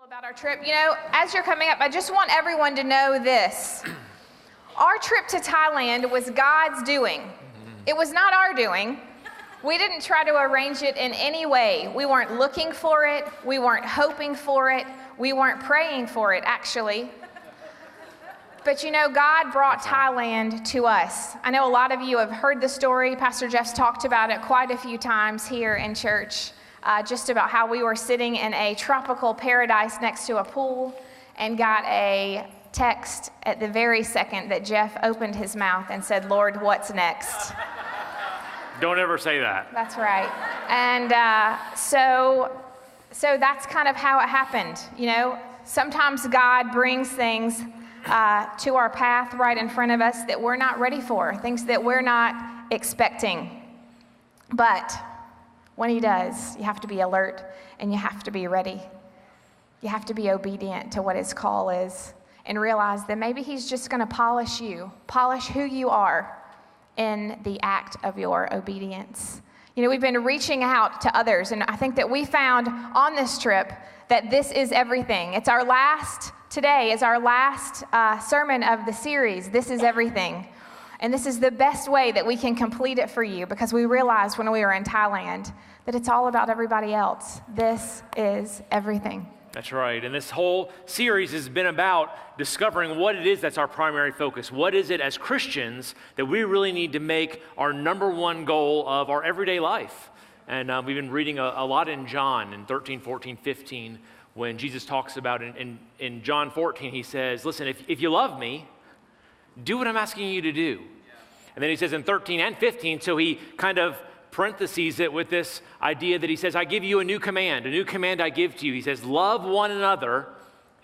About our trip, as you're coming up, I just want everyone to know this. Our trip to Thailand was God's doing. It was not our doing. We didn't try to arrange it in any way. We weren't looking for it. We weren't hoping for it. We weren't praying for it, actually. But God brought Thailand to us. I know a lot of you have heard the story. Pastor Jeff's talked about it quite a few times here in church. Just about how we were sitting in a tropical paradise next to a pool and got a text at the very second that Jeff opened his mouth and said, "Lord, what's next?" Don't ever say that. That's right. And so that's kind of how it happened. Sometimes God brings things to our path right in front of us that we're not ready for, things that we're not expecting. But when he does, you have to be alert and you have to be ready. You have to be obedient to what his call is and realize that maybe he's just going to polish who you are in the act of your obedience. We've been reaching out to others, and I think that we found on this trip that this is everything. Today is our last sermon of the series, This is Everything. And this is the best way that we can complete it for you, because we realized when we were in Thailand that it's all about everybody else. This is everything. That's right. And this whole series has been about discovering what it is that's our primary focus. What is it as Christians that we really need to make our number one goal of our everyday life? And we've been reading a lot in John in 13, 14, 15, when Jesus talks about in John 14, he says, listen, if you love me, do what I'm asking you to do. And then he says in 13 and 15, so he kind of parentheses it with this idea that he says, I give you a new command I give to you. He says, love one another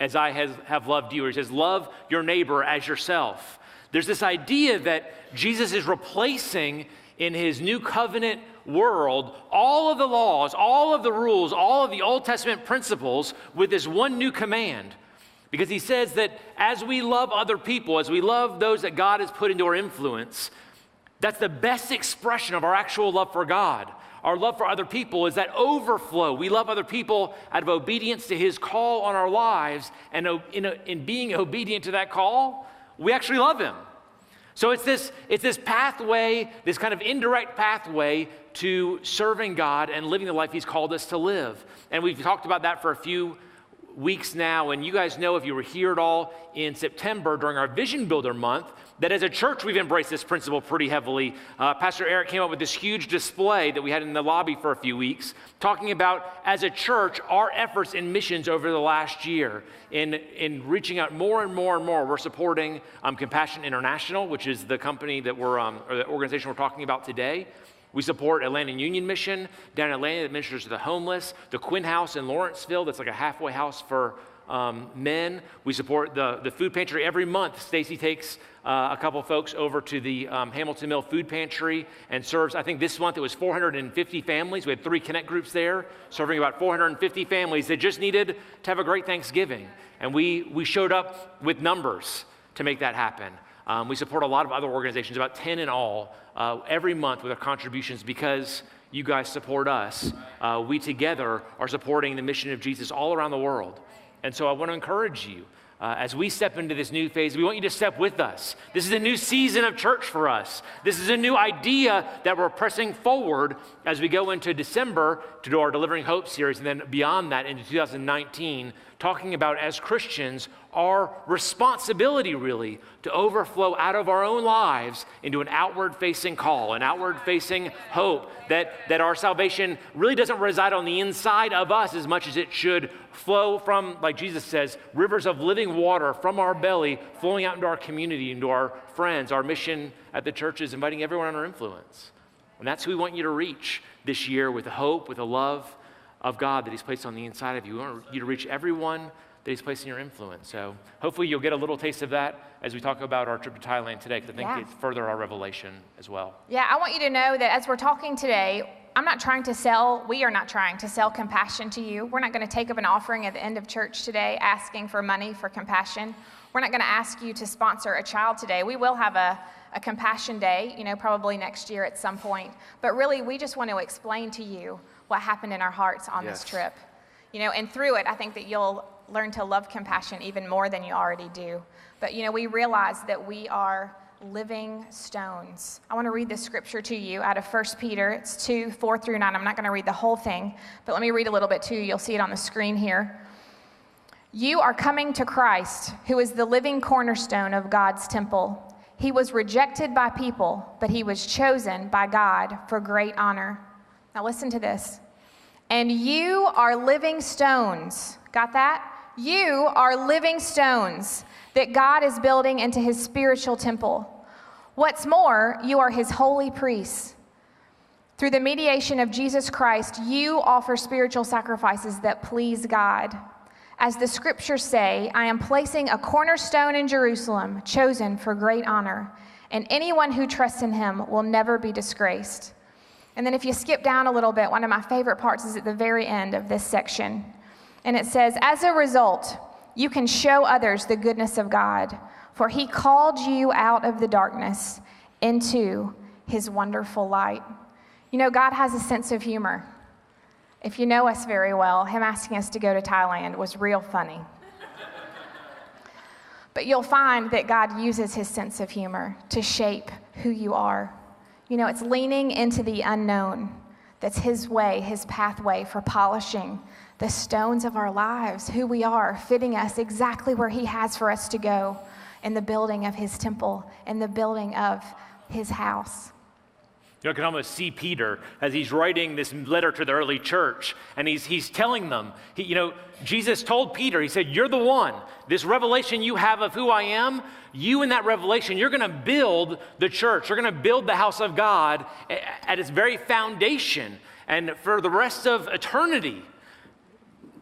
as I have loved you. Or he says, love your neighbor as yourself. There's this idea that Jesus is replacing in his new covenant world all of the laws, all of the rules, all of the Old Testament principles with this one new command. Because he says that as we love other people, as we love those that God has put into our influence, that's the best expression of our actual love for God. Our love for other people is that overflow. We love other people out of obedience to his call on our lives, and in being obedient to that call, we actually love him. So it's this pathway, this kind of indirect pathway to serving God and living the life he's called us to live. And we've talked about that for a few weeks now, and you guys know, if you were here at all in September during our Vision Builder month, that as a church we've embraced this principle pretty heavily. Pastor Eric came up with this huge display that we had in the lobby for a few weeks, talking about, as a church, our efforts in missions over the last year in reaching out more and more and more. We're supporting Compassion International, which is the company that or the organization we're talking about today. We support Atlanta Union Mission down in Atlanta that ministers to the homeless, the Quinn House in Lawrenceville that's like a halfway house for men. We support the food pantry every month. Stacy takes a couple folks over to the Hamilton Mill Food Pantry and serves, I think this month it was 450 families. We had 3 connect groups there, serving about 450 families that just needed to have a great Thanksgiving. And we showed up with numbers to make that happen. We support a lot of other organizations, about 10 in all, every month with our contributions, because you guys support us. We together are supporting the mission of Jesus all around the world. And so I want to encourage you, as we step into this new phase, we want you to step with us. This is a new season of church for us. This is a new idea that we're pressing forward as we go into December to do our Delivering Hope series, and then beyond that into 2019, talking about, as Christians, our responsibility really to overflow out of our own lives into an outward-facing call, an outward-facing hope, that our salvation really doesn't reside on the inside of us as much as it should flow from, like Jesus says, rivers of living water from our belly flowing out into our community, into our friends. Our mission at the church is inviting everyone under influence. And that's who we want you to reach this year, with the hope, with the love of God that he's placed on the inside of you. We want you to reach everyone that he's placed in your influence. So hopefully you'll get a little taste of that as we talk about our trip to Thailand today, because I think it's further our revelation as well. Yeah, I want you to know that as we're talking today, we are not trying to sell compassion to you. We're not going to take up an offering at the end of church today asking for money for compassion. We're not going to ask you to sponsor a child today. We will have a compassion day, probably next year at some point. But really, we just want to explain to you what happened in our hearts on this trip. And through it, I think that you'll learn to love compassion even more than you already do. But, we realize that we are living stones. I want to read this scripture to you out of 1 Peter. It's 2, 4 through 9. I'm not going to read the whole thing, but let me read a little bit to you. You'll see it on the screen here. You are coming to Christ, who is the living cornerstone of God's temple. He was rejected by people, but he was chosen by God for great honor. Now listen to this. And you are living stones. Got that? You are living stones that God is building into his spiritual temple. What's more, you are his holy priests. Through the mediation of Jesus Christ, you offer spiritual sacrifices that please God. As the scriptures say, I am placing a cornerstone in Jerusalem, chosen for great honor, and anyone who trusts in him will never be disgraced. And then if you skip down a little bit, one of my favorite parts is at the very end of this section. And it says, as a result, you can show others the goodness of God, for he called you out of the darkness into his wonderful light. God has a sense of humor. If you know us very well, him asking us to go to Thailand was real funny. But you'll find that God uses his sense of humor to shape who you are. It's leaning into the unknown. That's his way, his pathway for polishing the stones of our lives, who we are, fitting us exactly where he has for us to go in the building of his temple, in the building of his house. I can almost see Peter as he's writing this letter to the early church, and he's telling them, Jesus told Peter, he said, you're the one. This revelation you have of who I am, you in that revelation, you're going to build the church. You're going to build the house of God at its very foundation. And for the rest of eternity,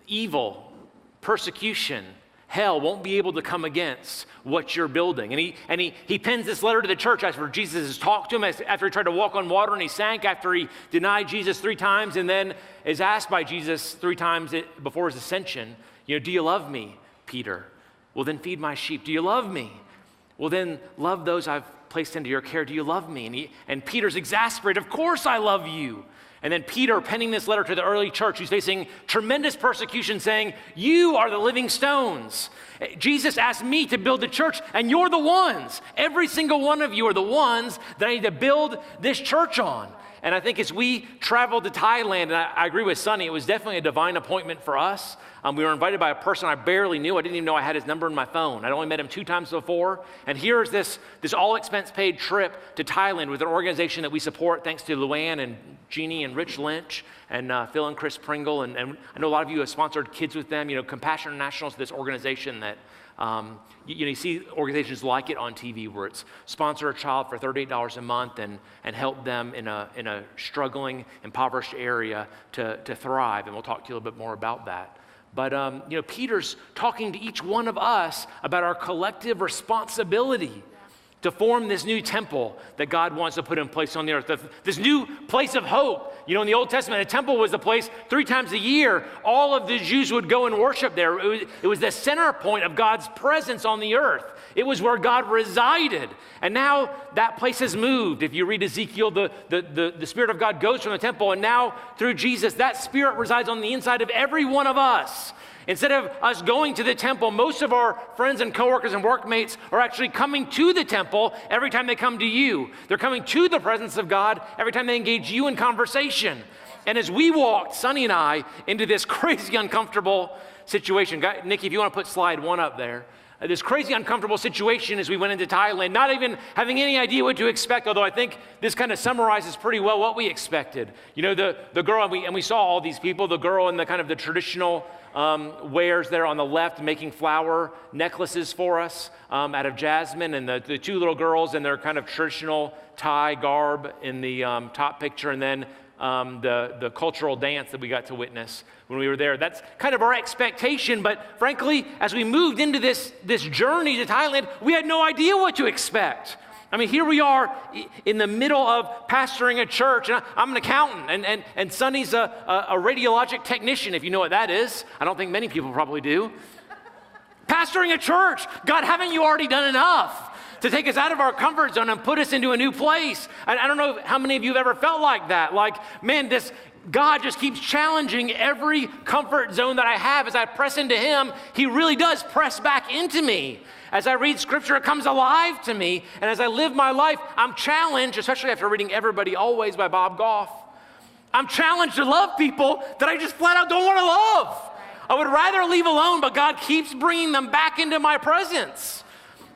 evil, persecution, hell won't be able to come against what you're building. And he pens this letter to the church after Jesus has talked to him, after he tried to walk on water and he sank, after he denied Jesus 3 times and then is asked by Jesus 3 times before his ascension, do you love me, Peter? Well, then feed my sheep. Do you love me? Well, then love those I've placed into your care. Do you love me? And Peter's exasperated. Of course I love you. And then Peter, penning this letter to the early church, who's facing tremendous persecution, saying, you are the living stones. Jesus asked me to build the church, and you're the ones. Every single one of you are the ones that I need to build this church on. And I think as we traveled to Thailand, and I agree with Sonny, it was definitely a divine appointment for us. We were invited by a person I barely knew. I didn't even know I had his number in my phone. I'd only met him 2 times before. And here's this all-expense-paid trip to Thailand with an organization that we support thanks to Luann and Jeannie and Rich Lynch and Phil and Chris Pringle. And I know a lot of you have sponsored kids with them. Compassion International is this organization that you see organizations like it on TV where it's sponsor a child for $38 a month and help them in a struggling, impoverished area to thrive. And we'll talk to you a little bit more about that. But, Peter's talking to each one of us about our collective responsibility to form this new temple that God wants to put in place on the earth, this new place of hope. In the Old Testament, a temple was the place 3 times a year all of the Jews would go and worship there. It was the center point of God's presence on the earth. It was where God resided. And now that place has moved. If you read Ezekiel, the Spirit of God goes from the temple, and now through Jesus, that Spirit resides on the inside of every one of us. Instead of us going to the temple, most of our friends and coworkers and workmates are actually coming to the temple every time they come to you. They're coming to the presence of God every time they engage you in conversation. And as we walked, Sonny and I, into this crazy uncomfortable situation, Nikki, if you want to put slide 1 up there, this crazy uncomfortable situation as we went into Thailand, not even having any idea what to expect, although I think this kind of summarizes pretty well what we expected. The girl, and we saw all these people, the girl in the kind of the traditional wares there on the left, making flower necklaces for us out of jasmine, and the 2 little girls in their kind of traditional Thai garb in the top picture, and then the cultural dance that we got to witness when we were there. That's kind of our expectation, but frankly, as we moved into this journey to Thailand, we had no idea what to expect. I mean, here we are in the middle of pastoring a church, and I'm an accountant, and Sonny's a radiologic technician, if you know what that is. I don't think many people probably do. Pastoring a church. God, haven't you already done enough to take us out of our comfort zone and put us into a new place? I don't know how many of you have ever felt like that. Like, man, God just keeps challenging every comfort zone that I have. As I press into him, he really does press back into me. As I read scripture, it comes alive to me. And as I live my life, I'm challenged, especially after reading Everybody Always by Bob Goff. I'm challenged to love people that I just flat out don't want to love. I would rather leave alone, but God keeps bringing them back into my presence.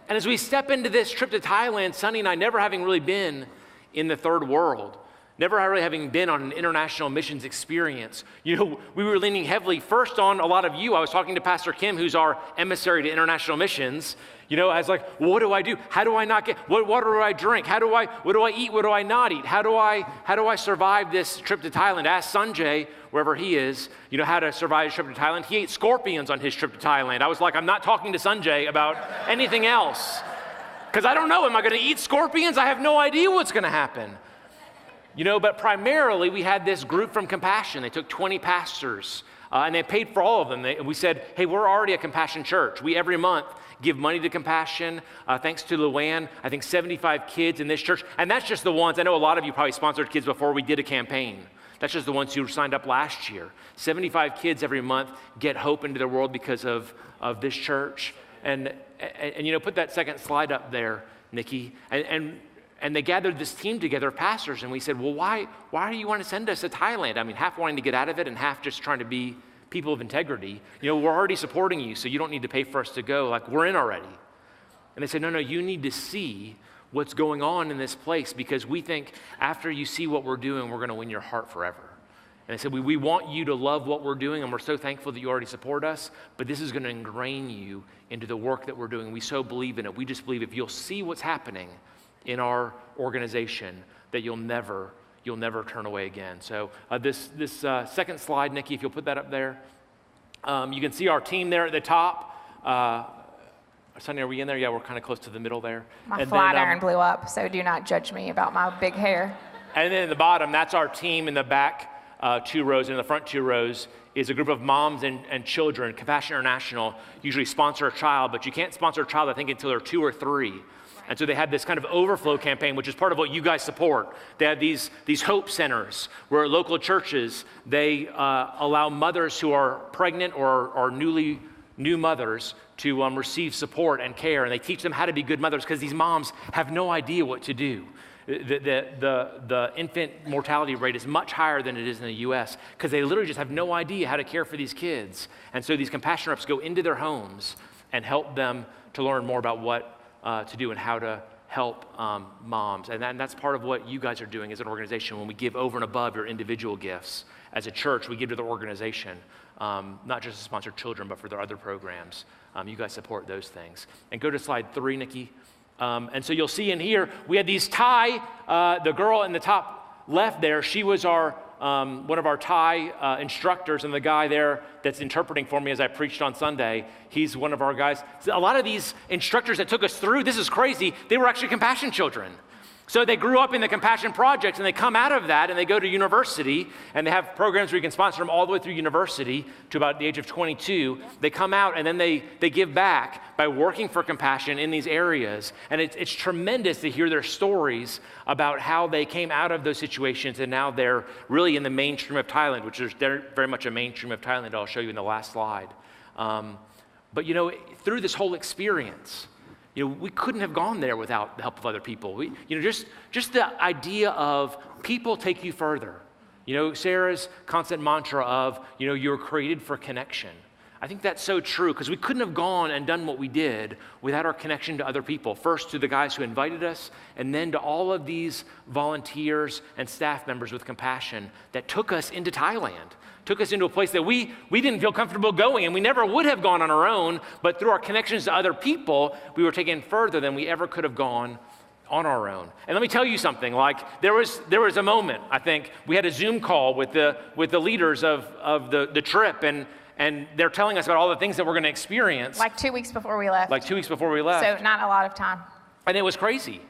And as we step into this trip to Thailand, Sonny and I, never having really been in the third world, never really having been on an international missions experience, we were leaning heavily first on a lot of you. I was talking to Pastor Kim, who's our emissary to international missions. I was like, well, what do I do? How do I not get, what water do I drink? What do I eat? What do I not eat? How do I survive this trip to Thailand? Ask Sanjay, wherever he is, how to survive a trip to Thailand. He ate scorpions on his trip to Thailand. I was like, I'm not talking to Sanjay about anything else. Because I don't know, am I going to eat scorpions? I have no idea what's going to happen. But primarily we had this group from Compassion. They took 20 pastors and they paid for all of them. We said, hey, we're already a Compassion church. We every month give money to Compassion. Thanks to Luann, I think 75 kids in this church. And that's just the ones, I know a lot of you probably sponsored kids before we did a campaign. That's just the ones who signed up last year. 75 kids every month get hope into their world because of this church. And put that second slide up there, Nikki. And they gathered this team together of pastors, and we said, well, why do you want to send us to Thailand? I mean, half wanting to get out of it and half just trying to be people of integrity. We're already supporting you, so you don't need to pay for us to go. Like, we're in already. And they said, no, you need to see what's going on in this place, because we think after you see what we're doing, we're going to win your heart forever. And they said, we want you to love what we're doing, and we're so thankful that you already support us, but this is going to ingrain you into the work that we're doing. We so believe in it. We just believe if you'll see what's happening in our organization, that you'll never turn away again. So this second slide, Nikki, if you'll put that up there, you can see our team there at the top. Sonny, are we in there? Yeah, we're kind of close to the middle there. My flat iron blew up, so do not judge me about my big hair. And then at the bottom, that's our team in the back 2 rows. And in the front 2 rows is a group of moms and children. Compassion International usually sponsor a child, but you can't sponsor a child, I think, until they're 2 or 3. And so they had this kind of overflow campaign, which is part of what you guys support. They have these hope centers where local churches, they allow mothers who are pregnant or are new mothers to receive support and care. And they teach them how to be good mothers, because these moms have no idea what to do. The infant mortality rate is much higher than it is in the U.S. because they literally just have no idea how to care for these kids. And so these compassion reps go into their homes and help them to learn more about what to do and how to help moms. And that's part of what you guys are doing as an organization. When we give over and above your individual gifts, as a church, we give to the organization, not just to sponsor children, but for their other programs. You guys support those things. And go to slide 3, Nikki. And so you'll see in here, we had these Thai, the girl in the top left there, she was our one of our Thai instructors, and the guy there that's interpreting for me as I preached on Sunday, he's one of our guys. A lot of these instructors that took us through, this is crazy, they were actually Compassion children. So they grew up in the Compassion Projects, and they come out of that, and they go to university, and they have programs where you can sponsor them all the way through university to about the age of 22. They come out, and then they give back by working for Compassion in these areas. And it's tremendous to hear their stories about how they came out of those situations, and now they're really in the mainstream of Thailand, which is very much a mainstream of Thailand. I'll show you in the last slide. But through this whole experience, we couldn't have gone there without the help of other people. Just the idea of people take you further. Sarah's constant mantra of, you're created for connection. I think that's so true, because we couldn't have gone and done what we did without our connection to other people. First to the guys who invited us, and then to all of these volunteers and staff members with Compassion that took us into Thailand. Took us into a place that we didn't feel comfortable going, and we never would have gone on our own, but through our connections to other people, we were taken further than we ever could have gone on our own. And let me tell you something, there was a moment, I think, we had a Zoom call with the leaders of the trip, and they're telling us about all the things that we're going to experience. Like 2 weeks before we left. So not a lot of time. And it was crazy.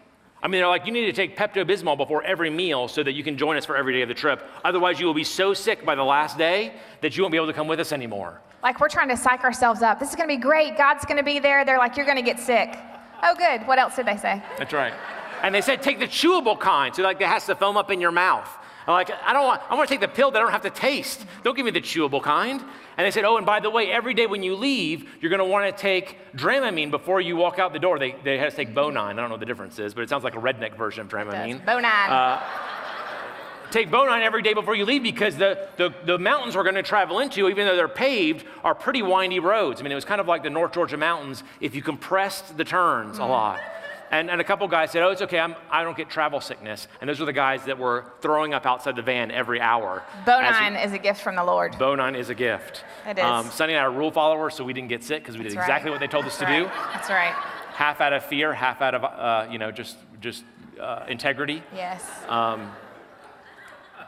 They're like, you need to take Pepto-Bismol before every meal so that you can join us for every day of the trip. Otherwise, you will be so sick by the last day that you won't be able to come with us anymore. Like, we're trying to psych ourselves up. This is going to be great. God's going to be there. They're like, you're going to get sick. Oh, good. What else did they say? That's right. And they said, take the chewable kind. So, it has to foam up in your mouth. I'm like, I want to take the pill that I don't have to taste. Don't give me the chewable kind. And they said, oh, and by the way, every day when you leave, you're going to want to take Dramamine before you walk out the door. They had to take Bonine. I don't know what the difference is, but it sounds like a redneck version of Dramamine. Bonine. Take Bonine every day before you leave because the mountains we're going to travel into, even though they're paved, are pretty windy roads. I mean, it was kind of like the North Georgia mountains if you compressed the turns a lot. And a couple guys said, oh, it's okay, I don't get travel sickness. And those were the guys that were throwing up outside the van every hour. Bonine is a gift from the Lord. Bonine is a gift. It is. Sonny and I are rule followers, so we didn't get sick because we did exactly what they told us to do. That's right. Half out of fear, half out of, just integrity. Yes.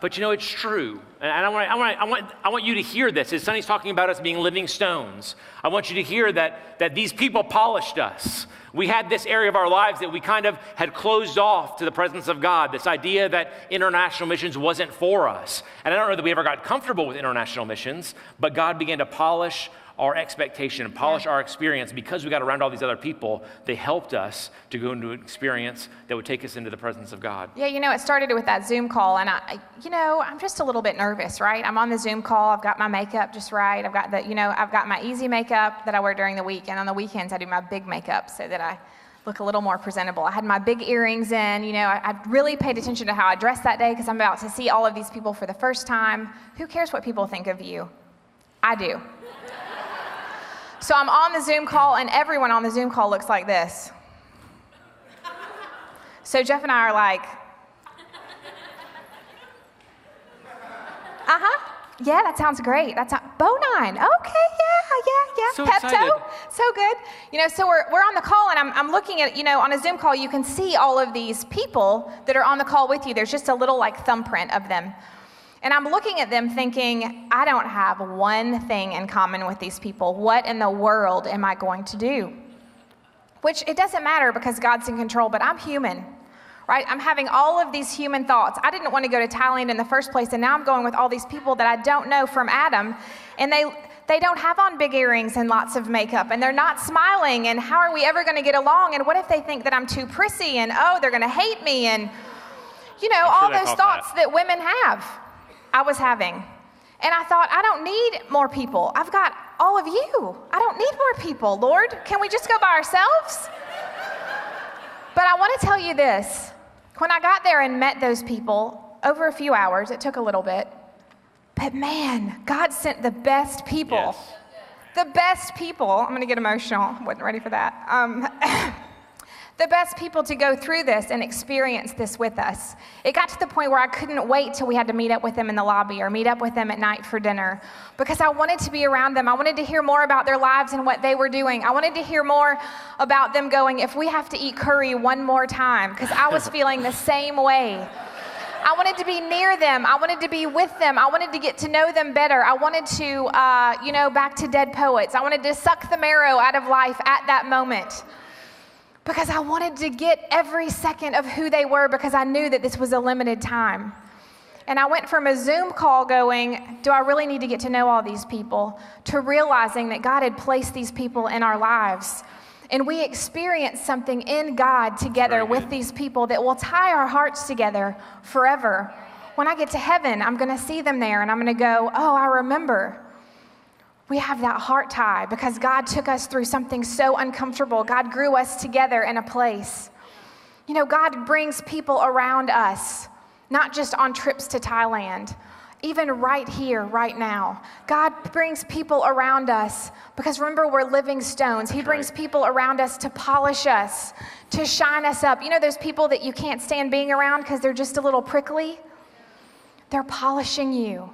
But it's true, and I want you to hear this. As Sonny's talking about us being living stones, I want you to hear that these people polished us. We had this area of our lives that we kind of had closed off to the presence of God, this idea that international missions wasn't for us. And I don't know that we ever got comfortable with international missions, but God began to polish our expectation and polish our experience because we got around all these other people. They helped us to go into an experience that would take us into the presence of God. Yeah, it started with that Zoom call, and I'm just a little bit nervous, right? I'm on the Zoom call. I've got my makeup just right. I've got I've got my easy makeup that I wear during the week, and on the weekends I do my big makeup so that I look a little more presentable. I had my big earrings in. I really paid attention to how I dressed that day because I'm about to see all of these people for the first time. Who cares what people think of you? I do. So I'm on the Zoom call, and everyone on the Zoom call looks like this. So Jeff and I are like, yeah, that sounds great. That's Bonine. Okay, yeah. So Pepto, excited. so good. So we're on the call, and I'm looking at, on a Zoom call, you can see all of these people that are on the call with you. There's just a little thumbprint of them. And I'm looking at them thinking, I don't have one thing in common with these people. What in the world am I going to do? Which it doesn't matter because God's in control, but I'm human, right? I'm having all of these human thoughts. I didn't want to go to Thailand in the first place, and now I'm going with all these people that I don't know from Adam, and they don't have on big earrings and lots of makeup, and they're not smiling, and how are we ever going to get along? And what if they think that I'm too prissy, and they're going to hate me, and all those thoughts that women have. I was having. And I thought, I don't need more people. I've got all of you. I don't need more people, Lord. Can we just go by ourselves? But I want to tell you this. When I got there and met those people, over a few hours, it took a little bit, but man, God sent the best people. Yes. The best people. I'm going to get emotional. Wasn't ready for that. The best people to go through this and experience this with us. It got to the point where I couldn't wait till we had to meet up with them in the lobby or meet up with them at night for dinner because I wanted to be around them. I wanted to hear more about their lives and what they were doing. I wanted to hear more about them going, if we have to eat curry one more time, because I was feeling the same way. I wanted to be near them. I wanted to be with them. I wanted to get to know them better. I wanted to, back to Dead Poets. I wanted to suck the marrow out of life at that moment. Because I wanted to get every second of who they were because I knew that this was a limited time. And I went from a Zoom call going, do I really need to get to know all these people, to realizing that God had placed these people in our lives. And we experienced something in God together with these people that will tie our hearts together forever. When I get to heaven, I'm going to see them there and I'm going to go, oh, I remember. We have that heart tie because God took us through something so uncomfortable. God grew us together in a place. God brings people around us, not just on trips to Thailand, even right here, right now. God brings people around us because remember, we're living stones. He brings people around us to polish us, to shine us up. Those people that you can't stand being around because they're just a little prickly? They're polishing you.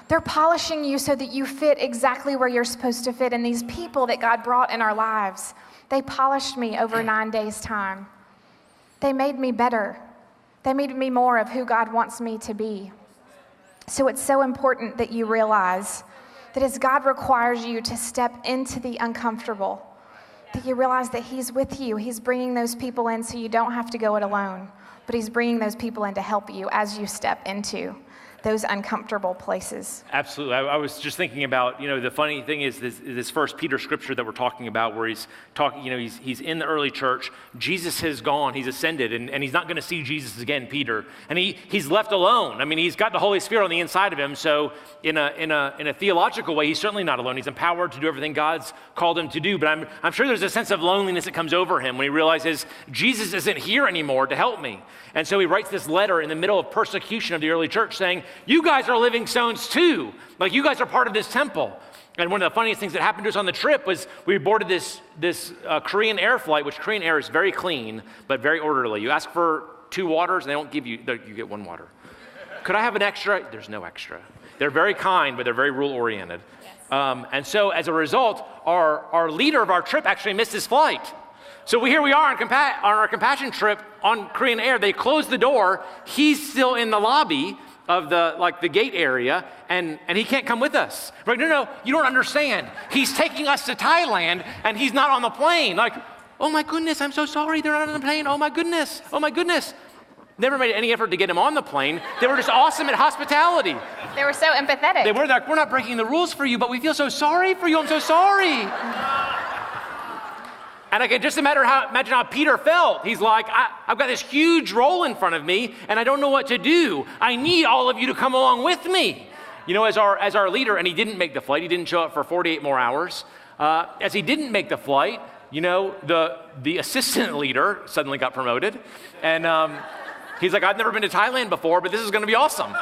They're polishing you so that you fit exactly where you're supposed to fit. And these people that God brought in our lives, they polished me over 9 days' time. They made me better. They made me more of who God wants me to be. So it's so important that you realize that as God requires you to step into the uncomfortable, that you realize that He's with you. He's bringing those people in so you don't have to go it alone, but He's bringing those people in to help you as you step into those uncomfortable places. Absolutely. I was just thinking about, the funny thing is this first Peter scripture that we're talking about where he's talking, he's in the early church. Jesus has gone, he's ascended, and he's not going to see Jesus again, Peter. And he's left alone. I mean, he's got the Holy Spirit on the inside of him. So in a theological way, he's certainly not alone. He's empowered to do everything God's called him to do. But I'm sure there's a sense of loneliness that comes over him when he realizes Jesus isn't here anymore to help me. And so he writes this letter in the middle of persecution of the early church saying, you guys are living stones too. Like, you guys are part of this temple. And one of the funniest things that happened to us on the trip was we boarded this Korean Air flight, which Korean Air is very clean, but very orderly. You ask for 2 waters, and they don't give you, you get 1 water. Could I have an extra? There's no extra. They're very kind, but they're very rule-oriented. Yes. And so as a result, our leader of our trip actually missed his flight. So here we are on our compassion trip on Korean Air. They closed the door. He's still in the lobby of the gate area, and he can't come with us. Right? No, you don't understand. He's taking us to Thailand, and he's not on the plane. Like, oh my goodness, I'm so sorry they're not on the plane. Oh my goodness. Never made any effort to get him on the plane. They were just awesome at hospitality. They were so empathetic. They were like, we're not breaking the rules for you, but we feel so sorry for you. I'm so sorry. And I can just imagine how Peter felt. He's like, I've got this huge role in front of me, and I don't know what to do. I need all of you to come along with me. As our leader, and he didn't make the flight. He didn't show up for 48 more hours. As he didn't make the flight, the assistant leader suddenly got promoted. And he's like, I've never been to Thailand before, but this is going to be awesome.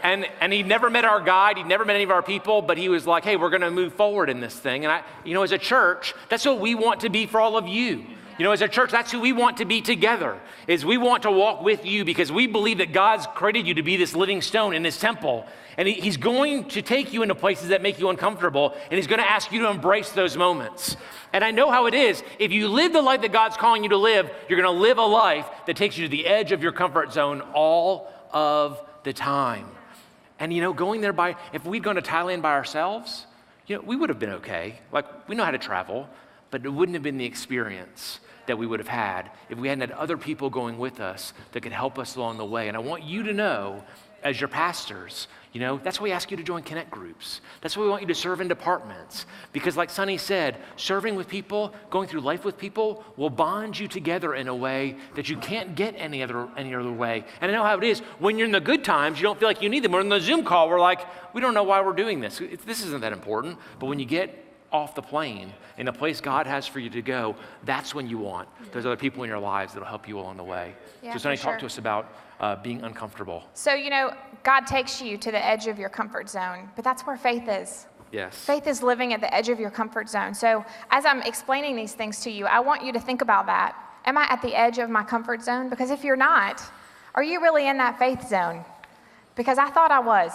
And he never met our guide, he'd never met any of our people, but he was like, hey, we're gonna move forward in this thing. And as a church, that's what we want to be for all of you. As a church, that's who we want to be together, is we want to walk with you because we believe that God's created you to be this living stone in this temple. And he's going to take you into places that make you uncomfortable, and he's gonna ask you to embrace those moments. And I know how it is. If you live the life that God's calling you to live, you're gonna live a life that takes you to the edge of your comfort zone all of the time. And going there if we'd gone to Thailand by ourselves, we would have been okay. Like, we know how to travel, but it wouldn't have been the experience that we would have had if we hadn't had other people going with us that could help us along the way. And I want you to know, as your pastors, that's why we ask you to join connect groups. That's why we want you to serve in departments. Because like Sonny said, serving with people, going through life with people will bond you together in a way that you can't get any other way. And I know how it is. When you're in the good times, you don't feel like you need them. We're in the Zoom call, we're like, we don't know why we're doing this. This isn't that important. But when you get off the plane in the place God has for you to go, that's when you want those other people in your lives that'll help you along the way. Yeah, so Sonny, talk to us about being uncomfortable. So, God takes you to the edge of your comfort zone, but that's where faith is. Yes. Faith is living at the edge of your comfort zone. So as I'm explaining these things to you, I want you to think about that. Am I at the edge of my comfort zone? Because if you're not, are you really in that faith zone? Because I thought I was.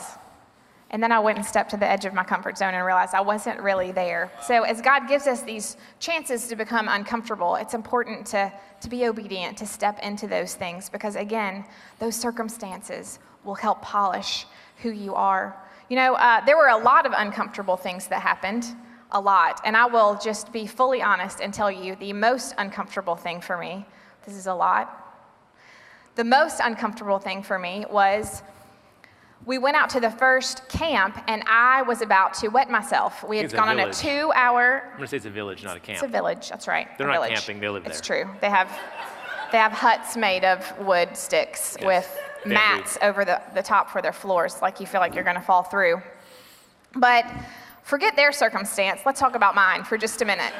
And then I went and stepped to the edge of my comfort zone and realized I wasn't really there. So as God gives us these chances to become uncomfortable, it's important to be obedient, to step into those things. Because again, those circumstances will help polish who you are. There were a lot of uncomfortable things that happened, a lot. And I will just be fully honest and tell you the most uncomfortable thing for me, this is a lot. The most uncomfortable thing for me was we went out to the first camp, and I was about to wet myself. We had gone on a 2-hour... I'm going to say it's a village, not a camp. It's a village, that's right. They're not camping, they live there. It's true. They have huts made of wood sticks with mats over the top for their floors, like you feel like you're going to fall through. But forget their circumstance. Let's talk about mine for just a minute.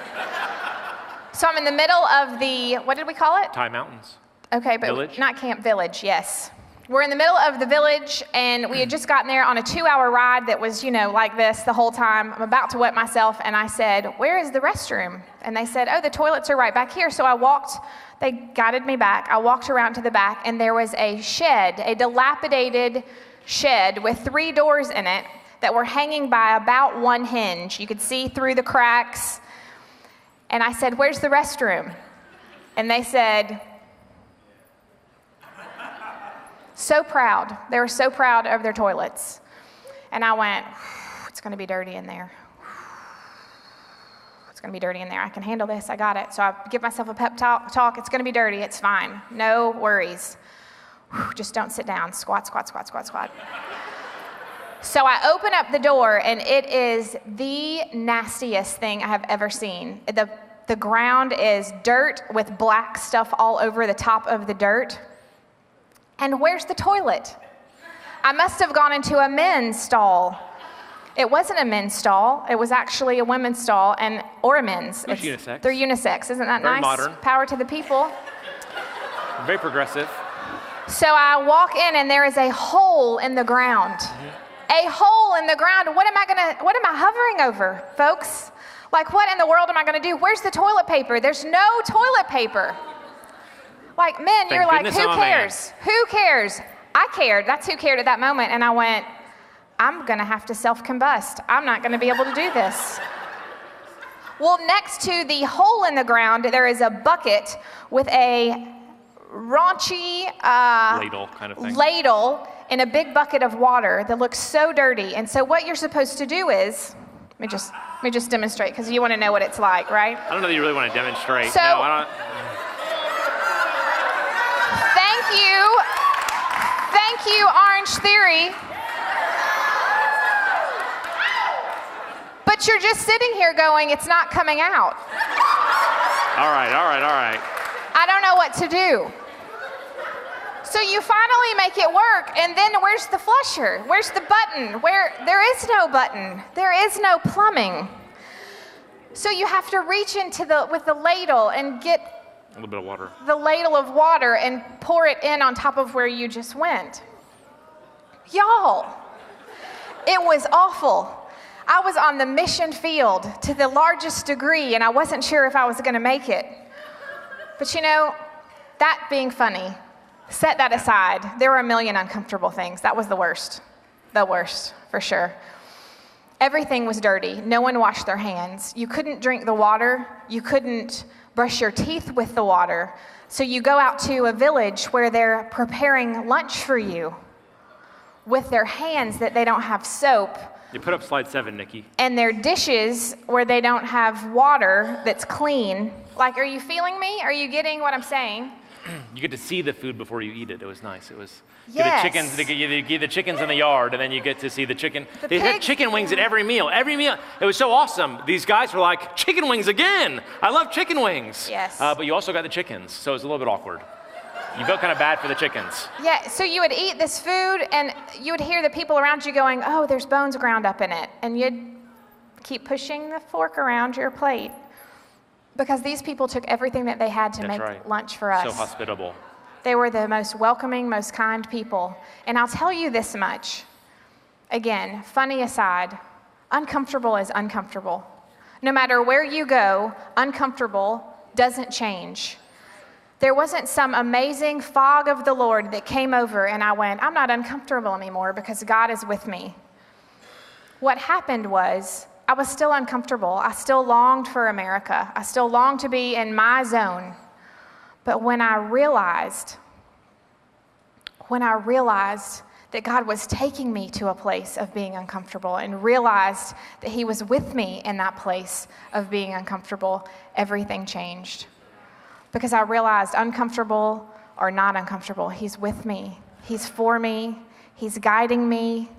So I'm in the middle of the, what did we call it? Thai Mountains. Okay, but Village? Not Camp Village, yes. We're in the middle of the village, and we had just gotten there on a 2-hour ride that was, like this the whole time. I'm about to wet myself, and I said, where is the restroom? And they said, oh, the toilets are right back here. So they guided me back. I walked around to the back, and there was a shed, a dilapidated shed with 3 doors in it that were hanging by about 1 hinge. You could see through the cracks. And I said, where's the restroom? And they said, so proud. They were so proud of their toilets. And I went, it's going to be dirty in there. It's going to be dirty in there. I can handle this. I got it. So I give myself a pep talk. It's going to be dirty. It's fine. No worries. Just don't sit down. Squat, squat, squat, squat, squat. So I open up the door, and it is the nastiest thing I have ever seen. The ground is dirt with black stuff all over the top of the dirt. And where's the toilet? I must have gone into a men's stall. It wasn't a men's stall. It was actually a women's stall, or a men's. It's unisex. They're unisex. Isn't that Very nice? modern. Power to the people. Very progressive. So I walk in, and there is a hole in the ground. A hole in the ground. What am I hovering over, folks? Like, what in the world am I gonna do? Where's the toilet paper? There's no toilet paper. Like, men, you're like, who cares? Who cares? I cared. That's who cared at that moment. And I went, I'm gonna have to self-combust. I'm not gonna be able to do this. Well, next to the hole in the ground, there is a bucket with a raunchy ladle kind of thing. Ladle in a big bucket of water that looks so dirty. And so what you're supposed to do is, let me just demonstrate, because you want to know what it's like, right? I don't know that you really want to demonstrate. So, no, I don't. Thank you, Orange Theory. But you're just sitting here going, it's not coming out. All right. I don't know what to do. So you finally make it work, and then where's the flusher? Where's the button? There is no button. There is no plumbing. So you have to reach with the ladle and get a little bit of water. The ladle of water and pour it in on top of where you just went. Y'all, it was awful. I was on the mission field to the largest degree, and I wasn't sure if I was gonna make it. But you know, that being funny, set that aside. There were a million uncomfortable things. That was the worst, for sure. Everything was dirty. No one washed their hands. You couldn't drink the water. You couldn't brush your teeth with the water. So you go out to a village where they're preparing lunch for you with their hands that they don't have soap. You put up slide 7, Nikki. And their dishes where they don't have water that's clean. Like, are you feeling me? Are you getting what I'm saying? You get to see the food before you eat it. It was nice. It was yes. You get the chickens in the yard, and then you get to see the chicken. They pigs. had chicken wings at every meal. Every meal. It was so awesome. These guys were like, chicken wings again. I love chicken wings. Yes. But you also got the chickens, so it was a little bit awkward. You felt kind of bad for the chickens. Yeah, so you would eat this food, and you would hear the people around you going, oh, there's bones ground up in it. And you'd keep pushing the fork around your plate. Because these people took everything that they had to make lunch for us. So hospitable. They were the most welcoming, most kind people. And I'll tell you this much. Again, funny aside, uncomfortable is uncomfortable. No matter where you go, uncomfortable doesn't change. There wasn't some amazing fog of the Lord that came over and I went, I'm not uncomfortable anymore because God is with me. What happened was, I was still uncomfortable. I still longed for America. I still longed to be in my zone. But when I realized that God was taking me to a place of being uncomfortable and realized that He was with me in that place of being uncomfortable, everything changed. Because I realized uncomfortable or not uncomfortable, He's with me. He's for me. He's guiding me.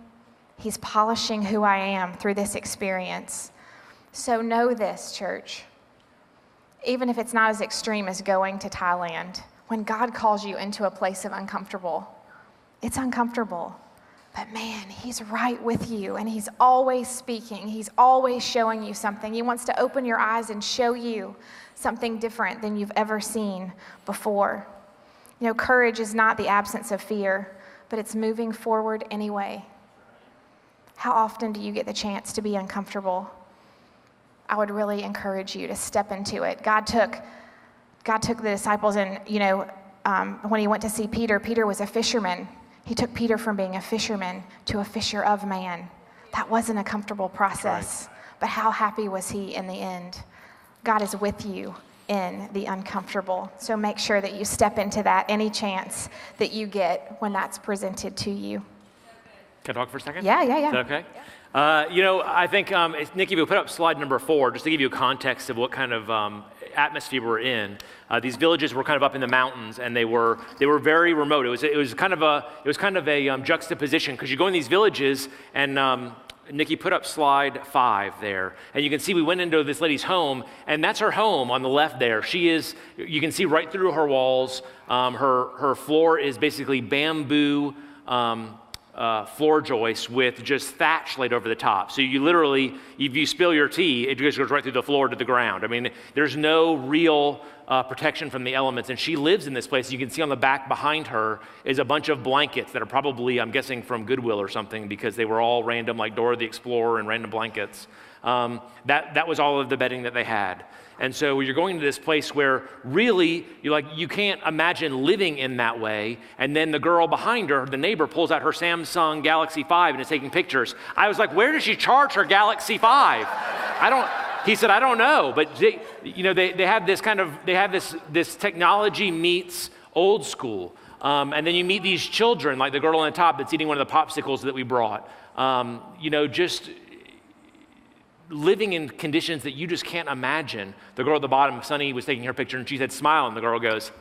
He's polishing who I am through this experience. So know this, church. Even if it's not as extreme as going to Thailand, when God calls you into a place of uncomfortable, it's uncomfortable. But man, He's right with you, and He's always speaking. He's always showing you something. He wants to open your eyes and show you something different than you've ever seen before. You know, courage is not the absence of fear, but it's moving forward anyway. How often do you get the chance to be uncomfortable? I would really encourage you to step into it. God took the disciples and, when He went to see Peter, Peter was a fisherman. He took Peter from being a fisherman to a fisher of man. That wasn't a comfortable process, but how happy was he in the end? God is with you in the uncomfortable. So make sure that you step into that any chance that you get when that's presented to you. Can I talk for a second? Yeah. Is that okay? Yeah. I think, Nikki, we'll put up slide number 4, just to give you a context of what kind of atmosphere we're in. These villages were kind of up in the mountains, and they were very remote. It was kind of a juxtaposition, because you go in these villages, and Nikki, put up slide 5 there, and you can see we went into this lady's home, and that's her home on the left there. You can see right through her walls. Her floor is basically bamboo floor joists with just thatch laid over the top. So you literally, if you spill your tea, it just goes right through the floor to the ground. I mean, there's no real protection from the elements. And she lives in this place. You can see on the back behind her is a bunch of blankets that are probably, I'm guessing, from Goodwill or something, because they were all random, like Dora the Explorer and random blankets. That was all of the bedding that they had. And so you're going to this place where really you can't imagine living in that way. And then the girl behind her, the neighbor, pulls out her Samsung Galaxy 5 and is taking pictures. I was like, where does she charge her Galaxy 5? He said, I don't know. But they have this technology meets old school. And then you meet these children, like the girl on the top that's eating one of the popsicles that we brought. Just living in conditions that you just can't imagine. The girl at the bottom, Sunny, was taking her picture, and she said, smile, and the girl goes.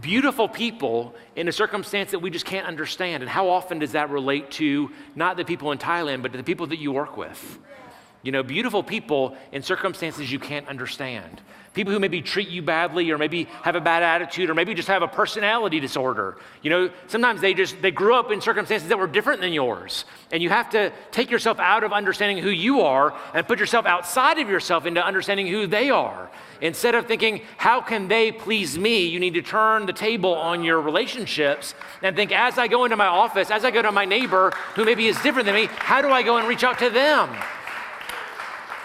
Beautiful people in a circumstance that we just can't understand. And how often does that relate to not the people in Thailand, but to the people that you work with? Beautiful people in circumstances you can't understand. People who maybe treat you badly, or maybe have a bad attitude, or maybe just have a personality disorder. Sometimes they grew up in circumstances that were different than yours. And you have to take yourself out of understanding who you are and put yourself outside of yourself into understanding who they are. Instead of thinking, how can they please me? You need to turn the table on your relationships and think, as I go into my office, as I go to my neighbor who maybe is different than me, how do I go and reach out to them?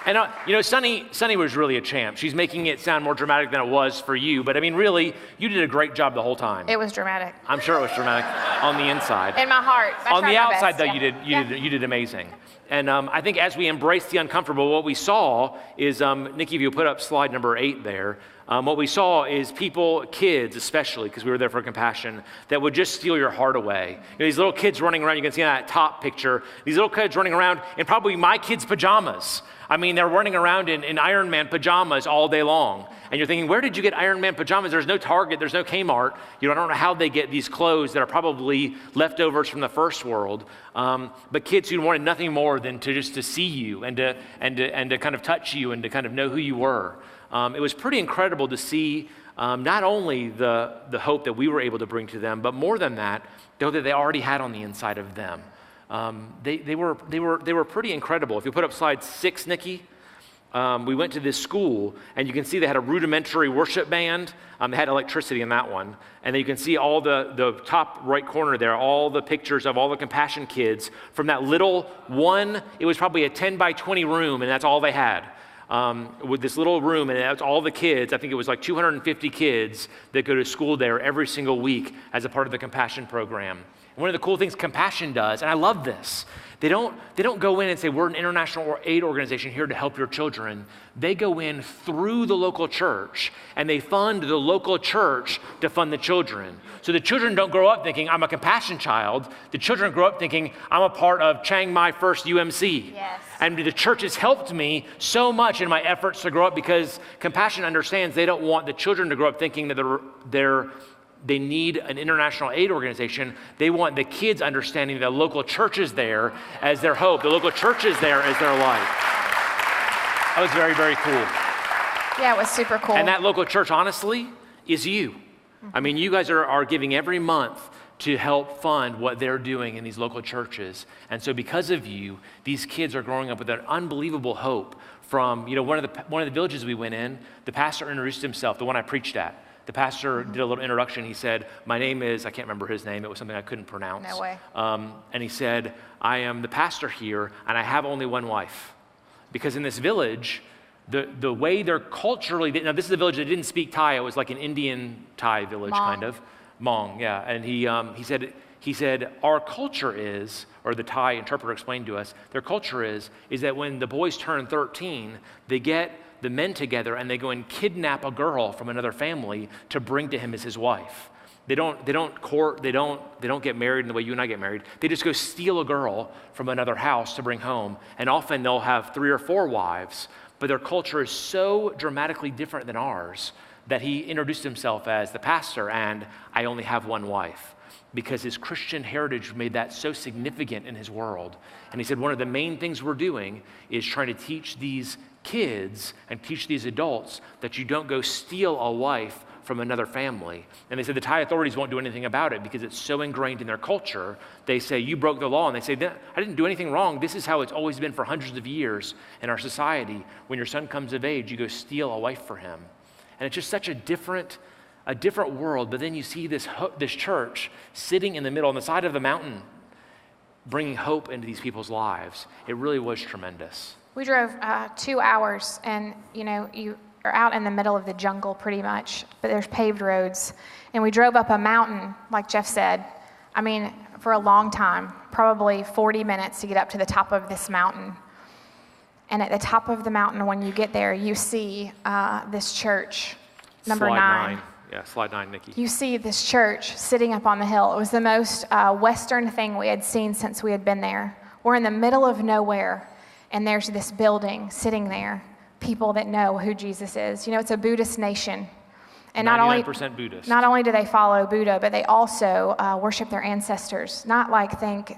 And Sunny was really a champ. She's making it sound more dramatic than it was for you. But I mean, really, you did a great job the whole time. It was dramatic. I'm sure it was dramatic on the inside. In my heart. On the outside, though, you did amazing. And I think as we embrace the uncomfortable, what we saw is, Nikki, if you put up slide number 8 there, what we saw is people, kids especially, because we were there for compassion, that would just steal your heart away. These little kids running around, you can see in that top picture, these little kids running around in probably my kids' pajamas. I mean, they're running around in Iron Man pajamas all day long. And you're thinking, where did you get Iron Man pajamas? There's no Target, there's no Kmart. I don't know how they get these clothes that are probably leftovers from the first world. But kids who wanted nothing more than to see you and to kind of touch you and to kind of know who you were. It was pretty incredible to see not only the hope that we were able to bring to them, but more than that, the hope that they already had on the inside of them. They were pretty incredible. If you put up slide 6, Nikki, we went to this school, and you can see they had a rudimentary worship band. They had electricity in that one. And then you can see all the top right corner there, all the pictures of all the compassion kids from that little one. It was probably a 10 by 20 room, and that's all they had. With this little room, and that's all the kids. I think it was like 250 kids that go to school there every single week as a part of the compassion program. And one of the cool things compassion does, and I love this, they don't go in and say, we're an international aid organization here to help your children. They go in through the local church, and they fund the local church to fund the children. So the children don't grow up thinking, I'm a compassion child. The children grow up thinking, I'm a part of Chiang Mai First UMC. Yes. And the church has helped me so much in my efforts to grow up, because compassion understands they don't want the children to grow up thinking that they need an international aid organization. They want the kids understanding the local church is there as their hope. The local church is there as their light. That was very, very cool. Yeah, it was super cool. And that local church, honestly, is you. I mean, you guys are giving every month to help fund what they're doing in these local churches. And so because of you, these kids are growing up with an unbelievable hope from, one of the villages we went in, the pastor introduced himself, the one I preached at. The pastor did a little introduction. He said, my name is, I can't remember his name. It was something I couldn't pronounce. No way. And he said, I am the pastor here, and I have only one wife. Because in this village, the way they're culturally, now this is a village that didn't speak Thai. It was like an Indian Thai village, kind of. Hmong, yeah. And he said, our culture is, or the Thai interpreter explained to us, their culture is that when the boys turn 13, they get the men together and they go and kidnap a girl from another family to bring to him as his wife. They don't court, they don't get married in the way you and I get married. They just go steal a girl from another house to bring home. And often they'll have 3 or 4 wives, but their culture is so dramatically different than ours that he introduced himself as the pastor and I only have one wife, because his Christian heritage made that so significant in his world. And he said, one of the main things we're doing is trying to teach these kids and teach these adults that you don't go steal a wife from another family. And they said the Thai authorities won't do anything about it because it's so ingrained in their culture. They say, you broke the law. And they say, I didn't do anything wrong. This is how it's always been for hundreds of years in our society. When your son comes of age, you go steal a wife for him. And it's just such a different world. But then you see this church sitting in the middle on the side of the mountain, bringing hope into these people's lives. It really was tremendous. We drove 2 hours, and you are out in the middle of the jungle pretty much, but there's paved roads. And we drove up a mountain, like Jeff said, for a long time, probably 40 minutes to get up to the top of this mountain. And at the top of the mountain, when you get there, you see this church, number Slide 9. Yeah, slide 9, Nikki. You see this church sitting up on the hill. It was the most Western thing we had seen since we had been there. We're in the middle of nowhere, and there's this building sitting there. People that know who Jesus is. It's a Buddhist nation. And 99% Buddhist. Not only do they follow Buddha, but they also worship their ancestors. Not like think,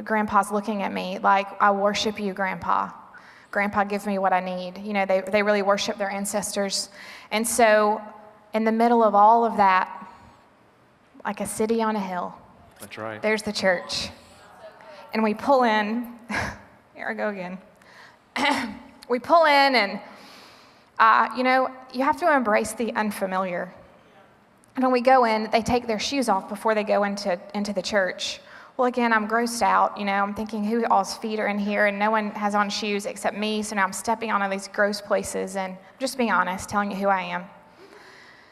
Grandpa's looking at me, like, I worship you, Grandpa. Grandpa gives me what I need. They really worship their ancestors. And so in the middle of all of that, like a city on a hill. That's right. There's the church. And we pull in. Here I go again. We pull in and, you have to embrace the unfamiliar. And when we go in, they take their shoes off before they go into the church. Well, again, I'm grossed out. I'm thinking who all's feet are in here, and no one has on shoes except me. So now I'm stepping on all these gross places, and just being honest, telling you who I am.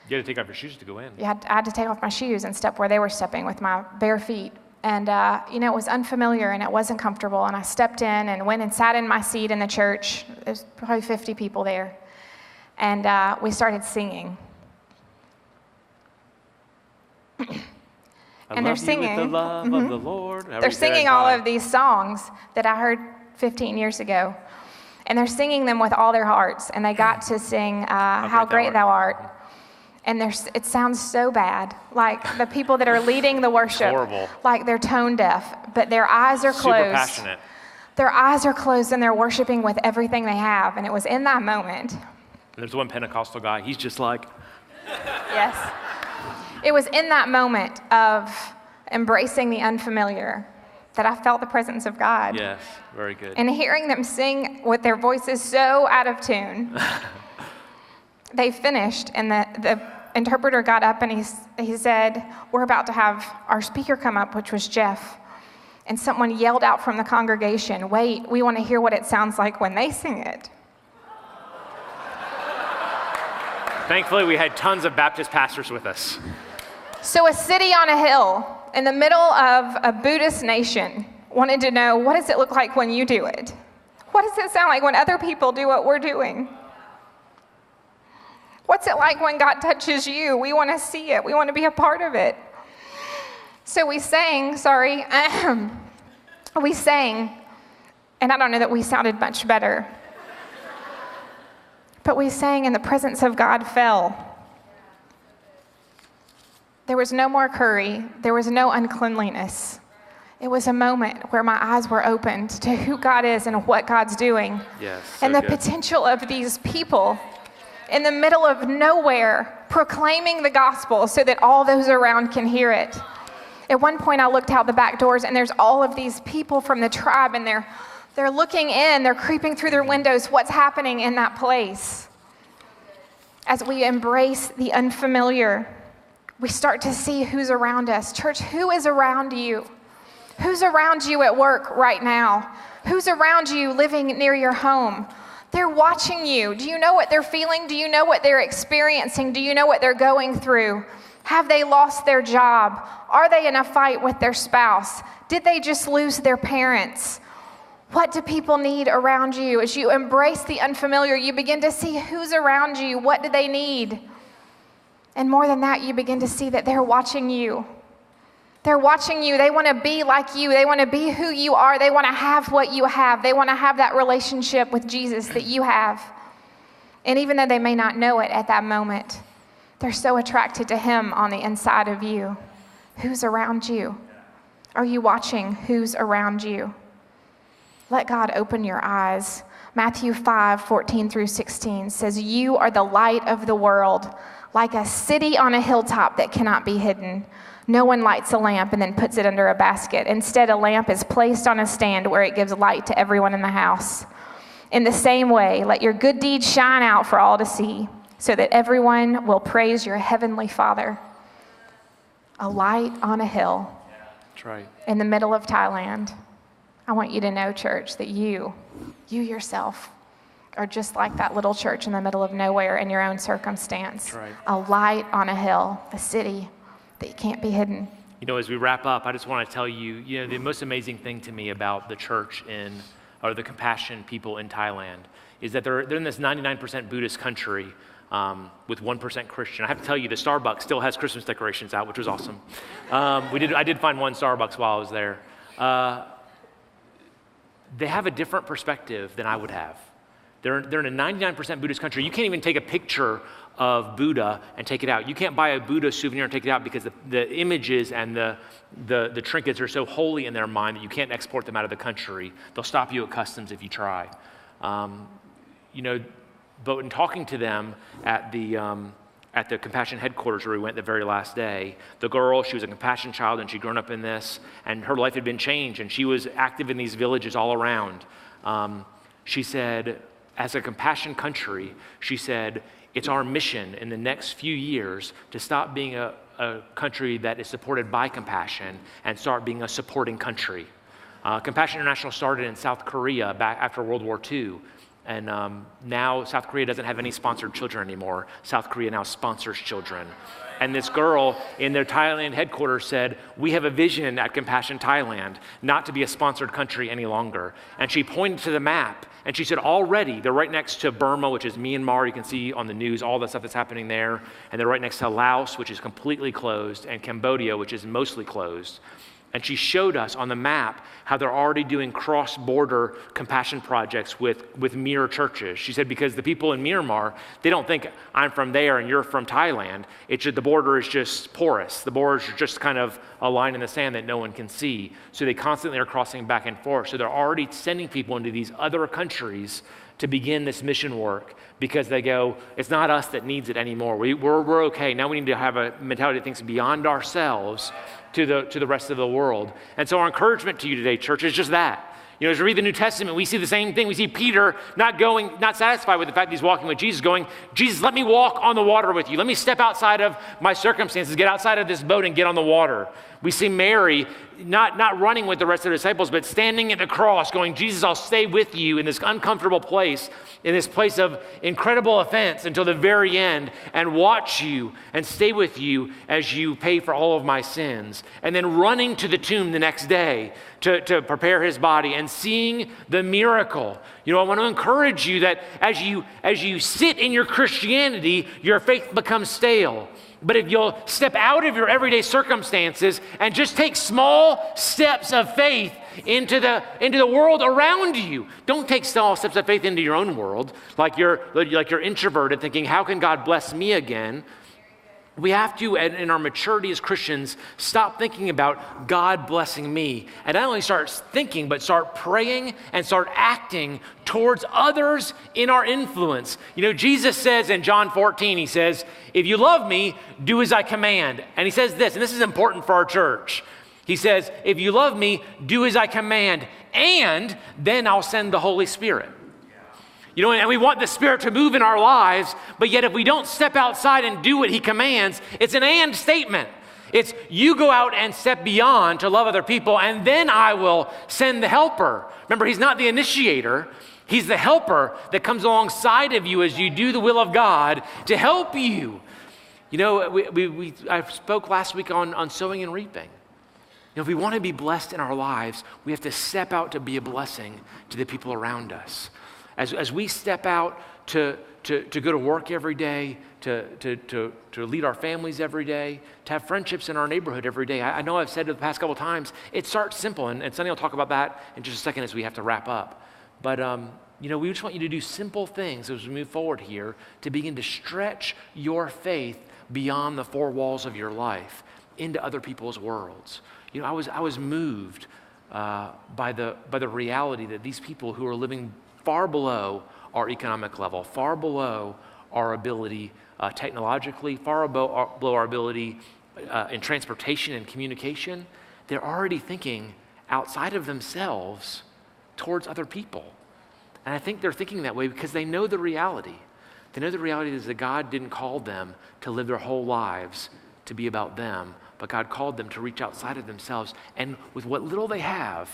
You had to take off your shoes to go in. I had to take off my shoes and step where they were stepping with my bare feet. And, it was unfamiliar and it wasn't comfortable. And I stepped in and went and sat in my seat in the church. There's probably 50 people there. And we started singing. And they're singing. With the love of the Lord. They're singing all of these songs that I heard 15 years ago. And they're singing them with all their hearts. And they got to sing How Great Thou Art. And it sounds so bad. Like the people that are leading the worship, horrible. Like they're tone deaf, but their eyes are closed. Super passionate. Their eyes are closed and they're worshiping with everything they have. And it was in that moment. And there's one Pentecostal guy, he's just like. Yes. It was in that moment of embracing the unfamiliar that I felt the presence of God. Yes, very good. And hearing them sing with their voices so out of tune. They finished, and the interpreter got up and he said, we're about to have our speaker come up, which was Jeff. And someone yelled out from the congregation, wait, we want to hear what it sounds like when they sing it. Thankfully, we had tons of Baptist pastors with us. So a city on a hill in the middle of a Buddhist nation wanted to know, what does it look like when you do it? What does it sound like when other people do what we're doing? What's it like when God touches you? We want to see it. We want to be a part of it. So we sang, we sang, and I don't know that we sounded much better, but we sang and the presence of God fell. There was no more curry. There was no uncleanliness. It was a moment where my eyes were opened to who God is and what God's doing. Yes, and the potential of these people in the middle of nowhere, proclaiming the gospel so that all those around can hear it. At one point, I looked out the back doors, and there's all of these people from the tribe, and they're looking in, they're creeping through their windows, what's happening in that place. As we embrace the unfamiliar, we start to see who's around us. Church, who is around you? Who's around you at work right now? Who's around you living near your home? They're watching you. Do you know what they're feeling? Do you know what they're experiencing? Do you know what they're going through? Have they lost their job? Are they in a fight with their spouse? Did they just lose their parents? What do people need around you? As you embrace the unfamiliar, you begin to see who's around you. What do they need? And more than that, you begin to see that they're watching you. They're watching you. They want to be like you. They want to be who you are. They want to have what you have. They want to have that relationship with Jesus that you have. And even though they may not know it at that moment, they're so attracted to him on the inside of you. Who's around you? Are you watching who's around you? Let God open your eyes. Matthew 5:14-16 says, "You are the light of the world, like a city on a hilltop that cannot be hidden. No one lights a lamp and then puts it under a basket. Instead, a lamp is placed on a stand where it gives light to everyone in the house. In the same way, let your good deeds shine out for all to see, so that everyone will praise your heavenly Father." A light on a hill. That's right. In the middle of Thailand. I want you to know, church, that you yourself are just like that little church in the middle of nowhere in your own circumstance. That's right. A light on a hill, a city that can't be hidden. You know, as we wrap up, I just want to tell you, the most amazing thing to me about the church or the Compassion people in Thailand is that they're in this 99% Buddhist country with 1% Christian. I have to tell you, the Starbucks still has Christmas decorations out, which was awesome. I did find one Starbucks while I was there. They have a different perspective than I would have. They're in a 99% Buddhist country. You can't even take a picture of Buddha and take it out. You can't buy a Buddha souvenir and take it out because the images and the trinkets are so holy in their mind that you can't export them out of the country. They'll stop you at customs if you try. But in talking to them at the Compassion headquarters where we went the very last day, the girl, she was a Compassion child and she'd grown up in this, and her life had been changed, and she was active in these villages all around. She said, as a Compassion country, she said, it's our mission in the next few years to stop being a country that is supported by Compassion and start being a supporting country. Compassion International started in South Korea back after World War II. And now South Korea doesn't have any sponsored children anymore. South Korea now sponsors children. And this girl in their Thailand headquarters said, we have a vision at Compassion Thailand not to be a sponsored country any longer. And she pointed to the map and she said, already they're right next to Burma, which is Myanmar. You can see on the news all the stuff that's happening there. And they're right next to Laos, which is completely closed, and Cambodia, which is mostly closed. And she showed us on the map how they're already doing cross-border compassion projects with mirror churches. She said, because the people in Myanmar, they don't think I'm from there and you're from Thailand. It's just, the border is just porous. The borders are just kind of a line in the sand that no one can see. So they constantly are crossing back and forth. So they're already sending people into these other countries to begin this mission work because they go, it's not us that needs it anymore. We're okay. Now we need to have a mentality that thinks beyond ourselves to the rest of the world. And so our encouragement to you today, church, is just that. You know, as we read the New Testament, we see the same thing. We see Peter not satisfied with the fact that he's walking with Jesus, going, Jesus, let me walk on the water with you. Let me step outside of my circumstances, get outside of this boat and get on the water. We see Mary not running with the rest of the disciples, but standing at the cross going, Jesus, I'll stay with you in this uncomfortable place, in this place of incredible offense until the very end, and watch you and stay with you as you pay for all of my sins. And then running to the tomb the next day to prepare his body and seeing the miracle. You know, I want to encourage you that as you sit in your Christianity, your faith becomes stale. But if you'll step out of your everyday circumstances and just take small steps of faith into the world around you. Don't take small steps of faith into your own world, like you're introverted, thinking, how can God bless me again? We have to, in our maturity as Christians, stop thinking about God blessing me. And not only start thinking, but start praying and start acting towards others in our influence. You know, Jesus says in John 14, he says, if you love me, do as I command. And he says this, and this is important for our church. He says, if you love me, do as I command, and then I'll send the Holy Spirit. You know, and we want the Spirit to move in our lives, but yet if we don't step outside and do what he commands, it's an and statement. It's you go out and step beyond to love other people, and then I will send the helper. Remember, he's not the initiator. He's the helper that comes alongside of you as you do the will of God to help you. You know, I spoke last week on sowing and reaping. You know, if we want to be blessed in our lives, we have to step out to be a blessing to the people around us. As we step out to go to work every day, to lead our families every day, to have friendships in our neighborhood every day. I know I've said it the past couple times, it starts simple, and Sonny will talk about that in just a second as we have to wrap up. But we just want you to do simple things as we move forward here to begin to stretch your faith beyond the four walls of your life into other people's worlds. I was moved by the reality that these people who are living far below our economic level, far below our ability technologically, far below our ability in transportation and communication, they're already thinking outside of themselves towards other people. And I think they're thinking that way because they know the reality. They know the reality is that God didn't call them to live their whole lives to be about them, but God called them to reach outside of themselves. And with what little they have,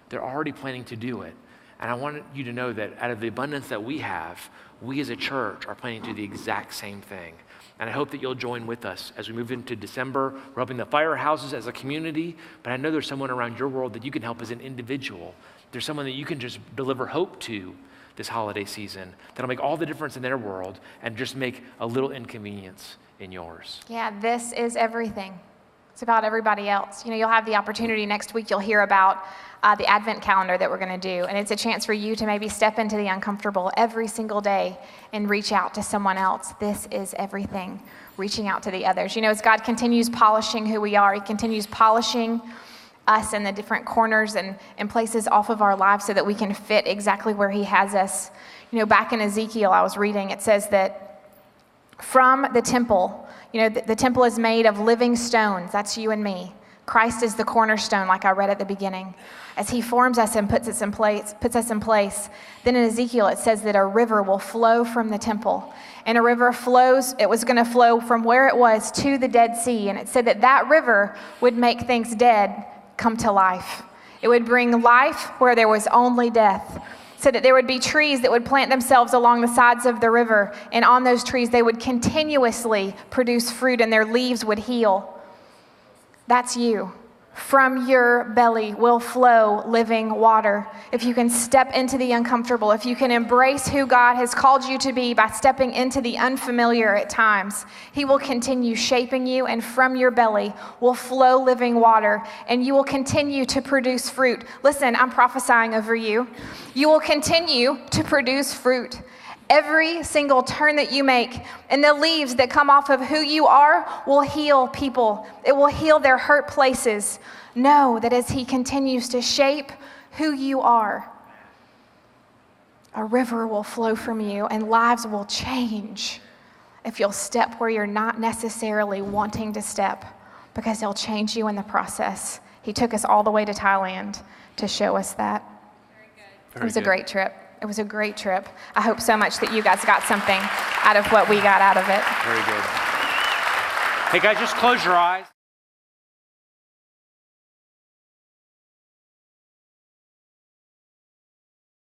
they're already planning to do it. And I want you to know that out of the abundance that we have, we as a church are planning to do the exact same thing. And I hope that you'll join with us as we move into December. We're helping the firehouses as a community, but I know there's someone around your world that you can help as an individual. There's someone that you can just deliver hope to this holiday season that'll make all the difference in their world and just make a little inconvenience in yours. Yeah, this is everything. It's about everybody else. You'll have the opportunity next week, you'll hear about the Advent calendar that we're going to do. And it's a chance for you to maybe step into the uncomfortable every single day and reach out to someone else. This is everything, reaching out to the others. As God continues polishing who we are, he continues polishing us in the different corners and places off of our lives so that we can fit exactly where he has us. Back in Ezekiel, I was reading, it says that from the temple, the temple is made of living stones. That's you and me. Christ is the cornerstone, like I read at the beginning. As he forms us and puts us in place, then in Ezekiel it says that a river will flow from the temple. And a river flows, it was going to flow from where it was to the Dead Sea. And it said that river would make things dead come to life. It would bring life where there was only death. So that there would be trees that would plant themselves along the sides of the river. And on those trees, they would continuously produce fruit and their leaves would heal. That's you. From your belly will flow living water. If you can step into the uncomfortable, if you can embrace who God has called you to be by stepping into the unfamiliar at times, he will continue shaping you, and from your belly will flow living water, and you will continue to produce fruit. Listen, I'm prophesying over you. You will continue to produce fruit. Every single turn that you make, and the leaves that come off of who you are will heal people. It will heal their hurt places. Know that as he continues to shape who you are, a river will flow from you and lives will change if you'll step where you're not necessarily wanting to step, because he'll change you in the process. He took us all the way to Thailand to show us that. It was a great trip. It was a great trip. I hope so much that you guys got something out of what we got out of it. Very good. Hey guys, just close your eyes.